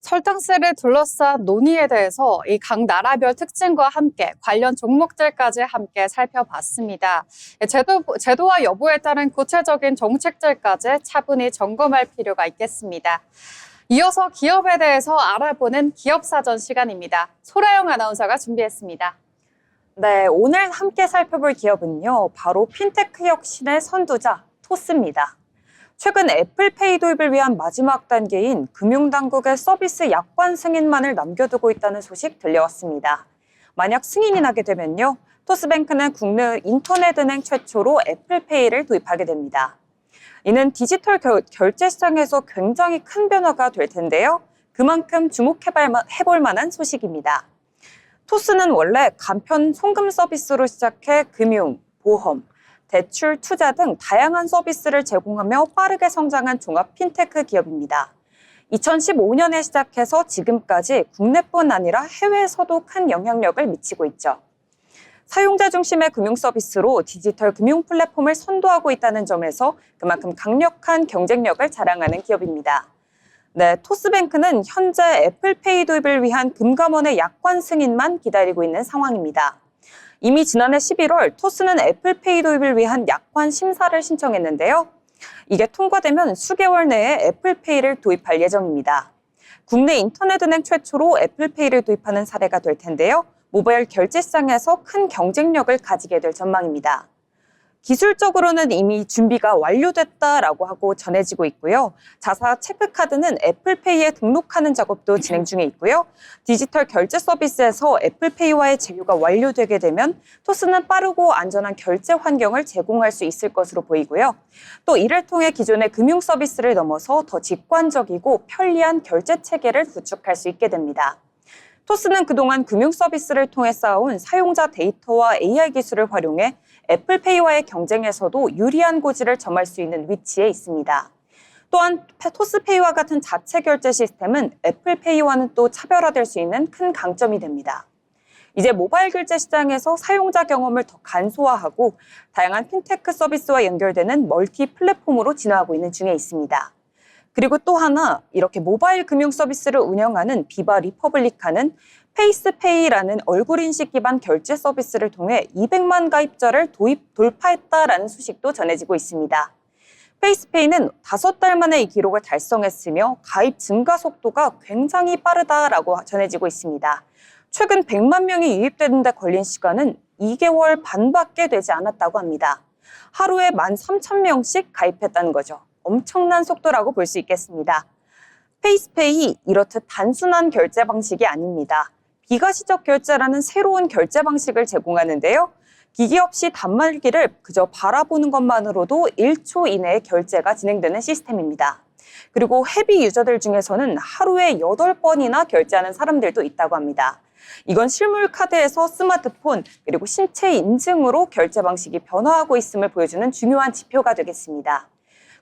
Speaker 1: 설탕세를 둘러싼 논의에 대해서 이 각 나라별 특징과 함께 관련 종목들까지 함께 살펴봤습니다. 제도와 여부에 따른 구체적인 정책들까지 차분히 점검할 필요가 있겠습니다. 이어서 기업에 대해서 알아보는 기업사전 시간입니다. 소라영 아나운서가 준비했습니다.
Speaker 4: 네, 오늘 함께 살펴볼 기업은요, 바로 핀테크 혁신의 선두자 토스입니다. 최근 애플페이 도입을 위한 마지막 단계인 금융당국의 서비스 약관 승인만을 남겨두고 있다는 소식 들려왔습니다. 만약 승인이 나게 되면요, 토스뱅크는 국내 인터넷은행 최초로 애플페이를 도입하게 됩니다. 이는 디지털 결제 시장에서 굉장히 큰 변화가 될 텐데요. 그만큼 주목해볼 만한 소식입니다. 토스는 원래 간편 송금 서비스로 시작해 금융, 보험, 대출, 투자 등 다양한 서비스를 제공하며 빠르게 성장한 종합 핀테크 기업입니다. 2015년에 시작해서 지금까지 국내뿐 아니라 해외에서도 큰 영향력을 미치고 있죠. 사용자 중심의 금융 서비스로 디지털 금융 플랫폼을 선도하고 있다는 점에서 그만큼 강력한 경쟁력을 자랑하는 기업입니다. 네, 토스뱅크는 현재 애플페이 도입을 위한 금감원의 약관 승인만 기다리고 있는 상황입니다. 이미 지난해 11월 토스는 애플페이 도입을 위한 약관 심사를 신청했는데요. 이게 통과되면 수개월 내에 애플페이를 도입할 예정입니다. 국내 인터넷은행 최초로 애플페이를 도입하는 사례가 될 텐데요. 모바일 결제 시장에서 큰 경쟁력을 가지게 될 전망입니다. 기술적으로는 이미 준비가 완료됐다라고 하고 전해지고 있고요. 자사 체크카드는 애플페이에 등록하는 작업도 진행 중에 있고요. 디지털 결제 서비스에서 애플페이와의 제휴가 완료되게 되면 토스는 빠르고 안전한 결제 환경을 제공할 수 있을 것으로 보이고요. 또 이를 통해 기존의 금융 서비스를 넘어서 더 직관적이고 편리한 결제 체계를 구축할 수 있게 됩니다. 토스는 그동안 금융 서비스를 통해 쌓아온 사용자 데이터와 AI 기술을 활용해 애플페이와의 경쟁에서도 유리한 고지를 점할 수 있는 위치에 있습니다. 또한 토스페이와 같은 자체 결제 시스템은 애플페이와는 또 차별화될 수 있는 큰 강점이 됩니다. 이제 모바일 결제 시장에서 사용자 경험을 더 간소화하고 다양한 핀테크 서비스와 연결되는 멀티 플랫폼으로 진화하고 있는 중에 있습니다. 그리고 또 하나 이렇게 모바일 금융 서비스를 운영하는 비바 리퍼블리카는 페이스페이라는 얼굴 인식 기반 결제 서비스를 통해 200만 가입자를 돌파했다라는 소식도 전해지고 있습니다. 페이스페이는 5달 만에 이 기록을 달성했으며 가입 증가 속도가 굉장히 빠르다라고 전해지고 있습니다. 최근 100만 명이 유입되는 데 걸린 시간은 2개월 반밖에 되지 않았다고 합니다. 하루에 13,000명씩 가입했다는 거죠. 엄청난 속도라고 볼 수 있겠습니다. 페이스페이 이렇듯 단순한 결제 방식이 아닙니다. 비가시적 결제라는 새로운 결제 방식을 제공하는데요. 기기 없이 단말기를 그저 바라보는 것만으로도 1초 이내에 결제가 진행되는 시스템입니다. 그리고 헤비 유저들 중에서는 하루에 8번이나 결제하는 사람들도 있다고 합니다. 이건 실물 카드에서 스마트폰 그리고 신체 인증으로 결제 방식이 변화하고 있음을 보여주는 중요한 지표가 되겠습니다.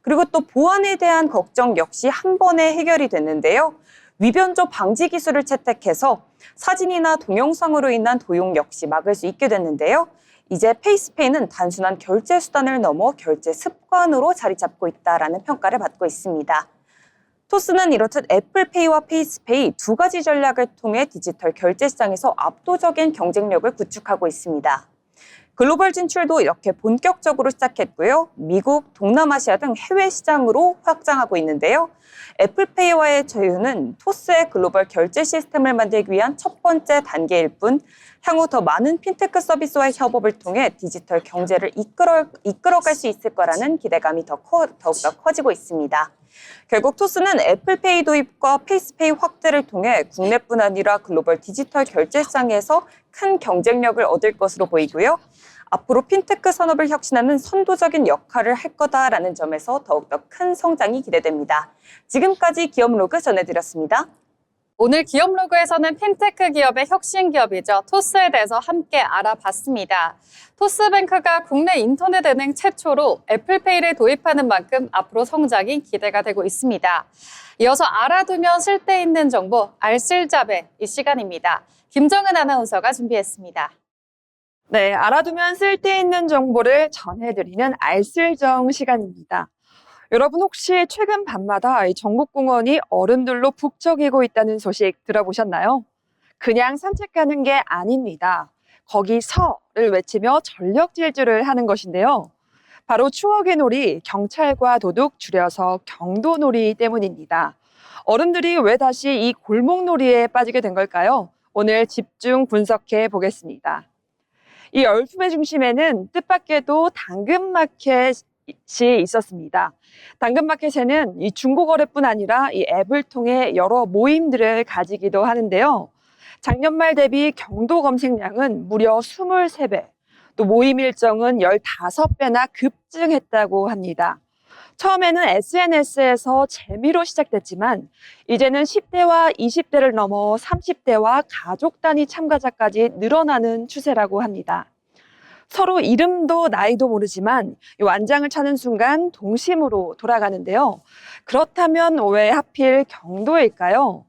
Speaker 4: 그리고 또 보안에 대한 걱정 역시 한 번에 해결이 됐는데요. 위변조 방지 기술을 채택해서 사진이나 동영상으로 인한 도용 역시 막을 수 있게 됐는데요. 이제 페이스페이는 단순한 결제 수단을 넘어 결제 습관으로 자리 잡고 있다라는 평가를 받고 있습니다. 토스는 이렇듯 애플페이와 페이스페이 두 가지 전략을 통해 디지털 결제 시장에서 압도적인 경쟁력을 구축하고 있습니다. 글로벌 진출도 이렇게 본격적으로 시작했고요. 미국, 동남아시아 등 해외 시장으로 확장하고 있는데요. 애플페이와의 제휴는 토스의 글로벌 결제 시스템을 만들기 위한 첫 번째 단계일 뿐 향후 더 많은 핀테크 서비스와의 협업을 통해 디지털 경제를 이끌어갈 수 있을 거라는 기대감이 더욱더 커지고 있습니다. 결국 토스는 애플페이 도입과 페이스페이 확대를 통해 국내뿐 아니라 글로벌 디지털 결제 시장에서 큰 경쟁력을 얻을 것으로 보이고요. 앞으로 핀테크 산업을 혁신하는 선도적인 역할을 할 거다라는 점에서 더욱더 큰 성장이 기대됩니다. 지금까지 기업로그 전해드렸습니다.
Speaker 1: 오늘 기업로그에서는 핀테크 기업의 혁신 기업이죠. 토스에 대해서 함께 알아봤습니다. 토스뱅크가 국내 인터넷 은행 최초로 애플페이를 도입하는 만큼 앞으로 성장이 기대가 되고 있습니다. 이어서 알아두면 쓸데있는 정보 알쓸잡의 이 시간입니다. 김정은 아나운서가 준비했습니다.
Speaker 5: 네, 알아두면 쓸데있는 정보를 전해드리는 알쓸정 시간입니다. 여러분 혹시 최근 밤마다 이 전국공원이 얼음들로 북적이고 있다는 소식 들어보셨나요? 그냥 산책하는 게 아닙니다. 거기서를 외치며 전력 질주를 하는 것인데요. 바로 추억의 놀이, 경찰과 도둑 줄여서 경도놀이 때문입니다. 어른들이 왜 다시 이 골목놀이에 빠지게 된 걸까요? 오늘 집중 분석해 보겠습니다. 이 열풍의 중심에는 뜻밖에도 당근마켓이 있었습니다. 당근마켓에는 이 중고거래뿐 아니라 이 앱을 통해 여러 모임들을 가지기도 하는데요. 작년 말 대비 경도 검색량은 무려 23배, 또 모임 일정은 15배나 급증했다고 합니다. 처음에는 SNS에서 재미로 시작됐지만 이제는 10대와 20대를 넘어 30대와 가족 단위 참가자까지 늘어나는 추세라고 합니다. 서로 이름도 나이도 모르지만 이 완장을 차는 순간 동심으로 돌아가는데요. 그렇다면 왜 하필 경도일까요?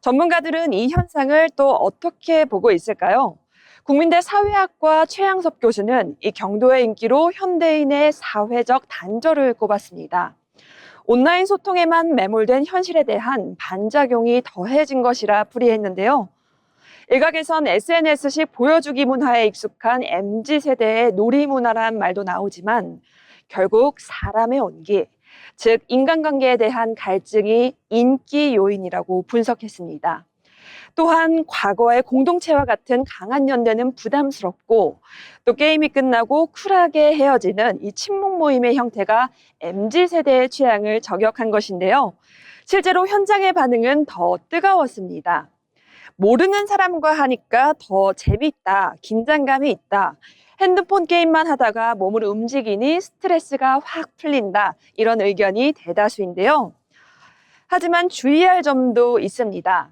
Speaker 5: 전문가들은 이 현상을 또 어떻게 보고 있을까요? 국민대 사회학과 최양섭 교수는 이 경도의 인기로 현대인의 사회적 단절을 꼽았습니다. 온라인 소통에만 매몰된 현실에 대한 반작용이 더해진 것이라 풀이했는데요. 일각에선 SNS식 보여주기 문화에 익숙한 MZ세대의 놀이 문화란 말도 나오지만 결국 사람의 온기, 즉 인간관계에 대한 갈증이 인기 요인이라고 분석했습니다. 또한 과거의 공동체와 같은 강한 연대는 부담스럽고 또 게임이 끝나고 쿨하게 헤어지는 이 친목 모임의 형태가 MZ세대의 취향을 저격한 것인데요. 실제로 현장의 반응은 더 뜨거웠습니다. 모르는 사람과 하니까 더 재밌다, 긴장감이 있다. 핸드폰 게임만 하다가 몸을 움직이니 스트레스가 확 풀린다. 이런 의견이 대다수인데요. 하지만 주의할 점도 있습니다.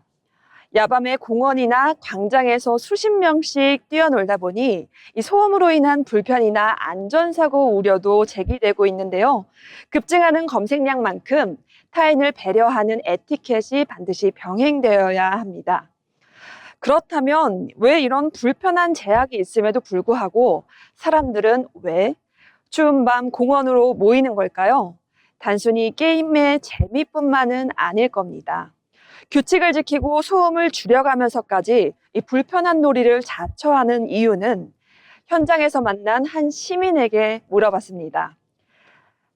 Speaker 5: 야밤에 공원이나 광장에서 수십 명씩 뛰어놀다 보니 이 소음으로 인한 불편이나 안전사고 우려도 제기되고 있는데요. 급증하는 검색량만큼 타인을 배려하는 에티켓이 반드시 병행되어야 합니다. 그렇다면 왜 이런 불편한 제약이 있음에도 불구하고 사람들은 왜 추운 밤 공원으로 모이는 걸까요? 단순히 게임의 재미뿐만은 아닐 겁니다. 규칙을 지키고 소음을 줄여가면서까지 이 불편한 놀이를 자처하는 이유는 현장에서 만난 한 시민에게 물어봤습니다.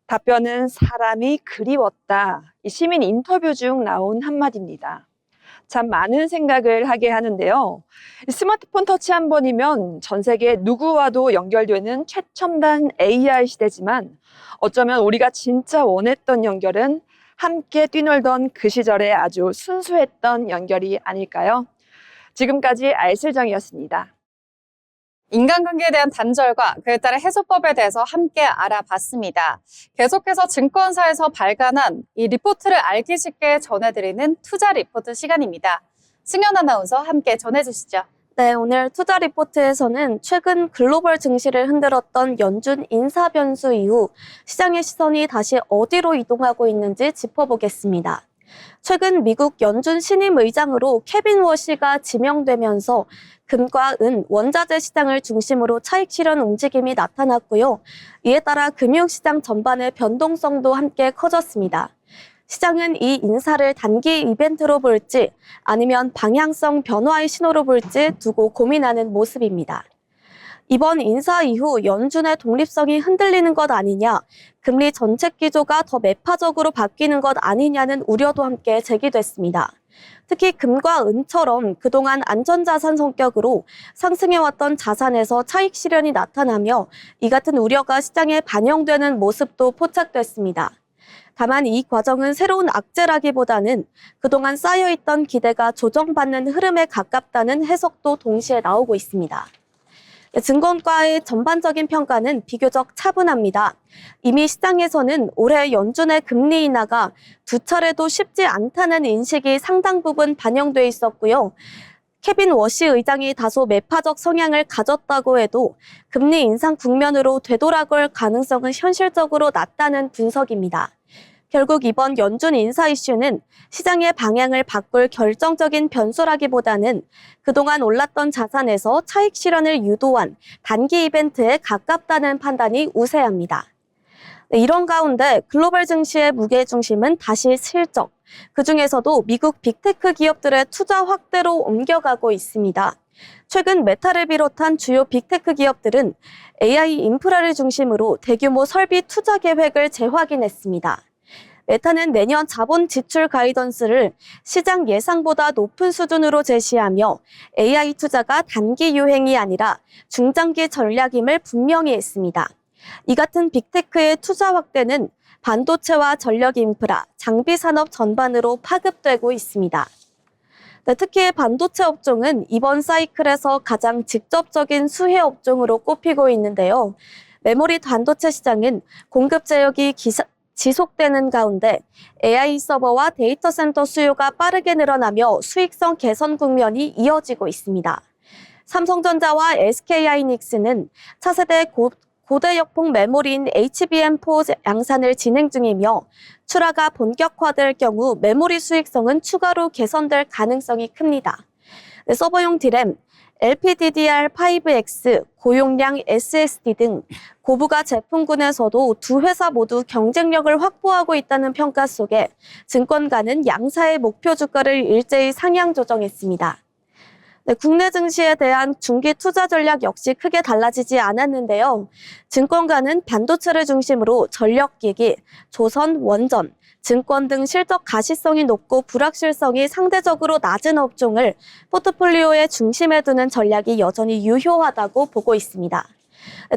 Speaker 5: 답변은 사람이 그리웠다. 이 시민 인터뷰 중 나온 한마디입니다. 참 많은 생각을 하게 하는데요. 스마트폰 터치 한 번이면 전 세계 누구와도 연결되는 최첨단 AI 시대지만 어쩌면 우리가 진짜 원했던 연결은 함께 뛰놀던 그 시절에 아주 순수했던 연결이 아닐까요? 지금까지 알쓸정이었습니다.
Speaker 1: 인간관계에 대한 단절과 그에 따른 해소법에 대해서 함께 알아봤습니다. 계속해서 증권사에서 발간한 이 리포트를 알기 쉽게 전해드리는 투자 리포트 시간입니다. 승연 아나운서 함께 전해주시죠.
Speaker 2: 네, 오늘 투자 리포트에서는 최근 글로벌 증시를 흔들었던 연준 인사 변수 이후 시장의 시선이 다시 어디로 이동하고 있는지 짚어보겠습니다. 최근 미국 연준 신임 의장으로 케빈 워시가 지명되면서 금과 은, 원자재 시장을 중심으로 차익 실현 움직임이 나타났고요. 이에 따라 금융시장 전반의 변동성도 함께 커졌습니다. 시장은 이 인사를 단기 이벤트로 볼지 아니면 방향성 변화의 신호로 볼지 두고 고민하는 모습입니다. 이번 인사 이후 연준의 독립성이 흔들리는 것 아니냐, 금리 정책 기조가 더 매파적으로 바뀌는 것 아니냐는 우려도 함께 제기됐습니다. 특히 금과 은처럼 그동안 안전자산 성격으로 상승해왔던 자산에서 차익 실현이 나타나며 이 같은 우려가 시장에 반영되는 모습도 포착됐습니다. 다만 이 과정은 새로운 악재라기보다는 그동안 쌓여있던 기대가 조정받는 흐름에 가깝다는 해석도 동시에 나오고 있습니다. 증권가의 전반적인 평가는 비교적 차분합니다. 이미 시장에서는 올해 연준의 금리 인하가 두 차례도 쉽지 않다는 인식이 상당 부분 반영돼 있었고요. 케빈 워시 의장이 다소 매파적 성향을 가졌다고 해도 금리 인상 국면으로 되돌아갈 가능성은 현실적으로 낮다는 분석입니다. 결국 이번 연준 인사 이슈는 시장의 방향을 바꿀 결정적인 변수라기보다는 그동안 올랐던 자산에서 차익 실현을 유도한 단기 이벤트에 가깝다는 판단이 우세합니다. 이런 가운데 글로벌 증시의 무게중심은 다시 실적, 그중에서도 미국 빅테크 기업들의 투자 확대로 옮겨가고 있습니다. 최근 메타를 비롯한 주요 빅테크 기업들은 AI 인프라를 중심으로 대규모 설비 투자 계획을 재확인했습니다. 메타는 내년 자본 지출 가이던스를 시장 예상보다 높은 수준으로 제시하며 AI 투자가 단기 유행이 아니라 중장기 전략임을 분명히 했습니다. 이 같은 빅테크의 투자 확대는 반도체와 전력 인프라, 장비 산업 전반으로 파급되고 있습니다. 특히 반도체 업종은 이번 사이클에서 가장 직접적인 수혜 업종으로 꼽히고 있는데요. 메모리 반도체 시장은 공급 제약이 지속되는 가운데 AI 서버와 데이터 센터 수요가 빠르게 늘어나며 수익성 개선 국면이 이어지고 있습니다. 삼성전자와 SK하이닉스는 차세대 고대역폭 메모리인 HBM4 양산을 진행 중이며 출하가 본격화될 경우 메모리 수익성은 추가로 개선될 가능성이 큽니다. 서버용 디램, LPDDR5X, 고용량 SSD 등 고부가 제품군에서도 두 회사 모두 경쟁력을 확보하고 있다는 평가 속에 증권가는 양사의 목표 주가를 일제히 상향 조정했습니다. 국내 증시에 대한 중기 투자 전략 역시 크게 달라지지 않았는데요. 증권가는 반도체를 중심으로 전력기기, 조선, 원전, 증권 등 실적 가시성이 높고 불확실성이 상대적으로 낮은 업종을 포트폴리오의 중심에 두는 전략이 여전히 유효하다고 보고 있습니다.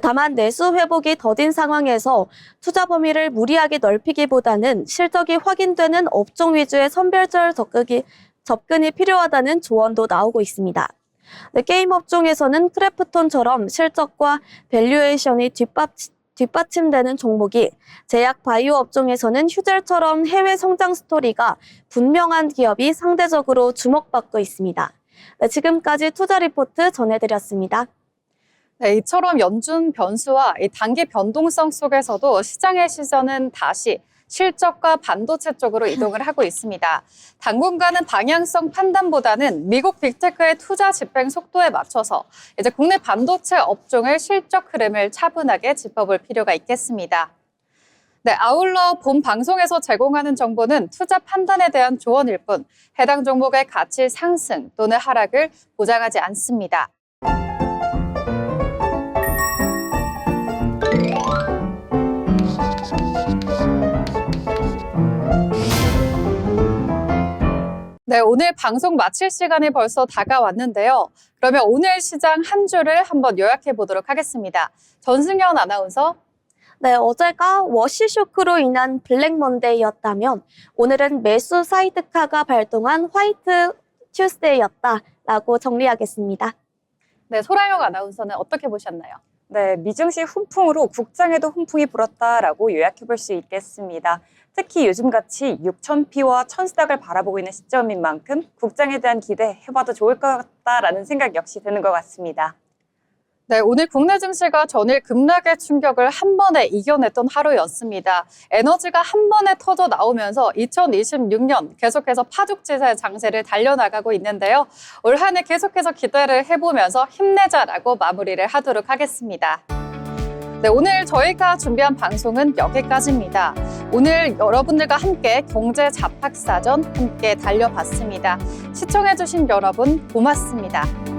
Speaker 2: 다만 내수 회복이 더딘 상황에서 투자 범위를 무리하게 넓히기보다는 실적이 확인되는 업종 위주의 선별적 접근이 필요하다는 조언도 나오고 있습니다. 게임 업종에서는 크래프톤처럼 실적과 밸류에이션이 뒷받침되는 종목이, 제약 바이오 업종에서는 휴젤처럼 해외 성장 스토리가 분명한 기업이 상대적으로 주목받고 있습니다. 지금까지 투자 리포트 전해드렸습니다.
Speaker 1: 네, 이처럼 연준 변수와 이 단기 변동성 속에서도 시장의 시선은 다시 실적과 반도체 쪽으로 이동을 하고 있습니다. 당분간은 방향성 판단보다는 미국 빅테크의 투자 집행 속도에 맞춰서 이제 국내 반도체 업종의 실적 흐름을 차분하게 짚어볼 필요가 있겠습니다. 네, 아울러 본 방송에서 제공하는 정보는 투자 판단에 대한 조언일 뿐 해당 종목의 가치 상승 또는 하락을 보장하지 않습니다. 네, 오늘 방송 마칠 시간이 벌써 다가왔는데요. 그러면 오늘 시장 한 주를 한번 요약해 보도록 하겠습니다. 전승현 아나운서.
Speaker 2: 네, 어제가 워시 쇼크로 인한 블랙 먼데이였다면 오늘은 매수 사이드카가 발동한 화이트 튜스데이였다라고 정리하겠습니다.
Speaker 1: 네, 소라영 아나운서는 어떻게 보셨나요?
Speaker 4: 네, 미증시 훈풍으로 국장에도 훈풍이 불었다라고 요약해 볼 수 있겠습니다. 특히 요즘같이 6,000피와 1,000스닥을 바라보고 있는 시점인 만큼 국장에 대한 기대 해봐도 좋을 것 같다라는 생각 역시 드는 것 같습니다.
Speaker 1: 네, 오늘 국내 증시가 전일 급락의 충격을 한 번에 이겨냈던 하루였습니다. 에너지가 한 번에 터져 나오면서 2026년 계속해서 파죽지세 장세를 달려나가고 있는데요. 올 한 해 계속해서 기대를 해보면서 힘내자라고 마무리를 하도록 하겠습니다. 네, 오늘 저희가 준비한 방송은 여기까지입니다. 오늘 여러분들과 함께 경제 잡학사전 함께 달려봤습니다. 시청해주신 여러분 고맙습니다.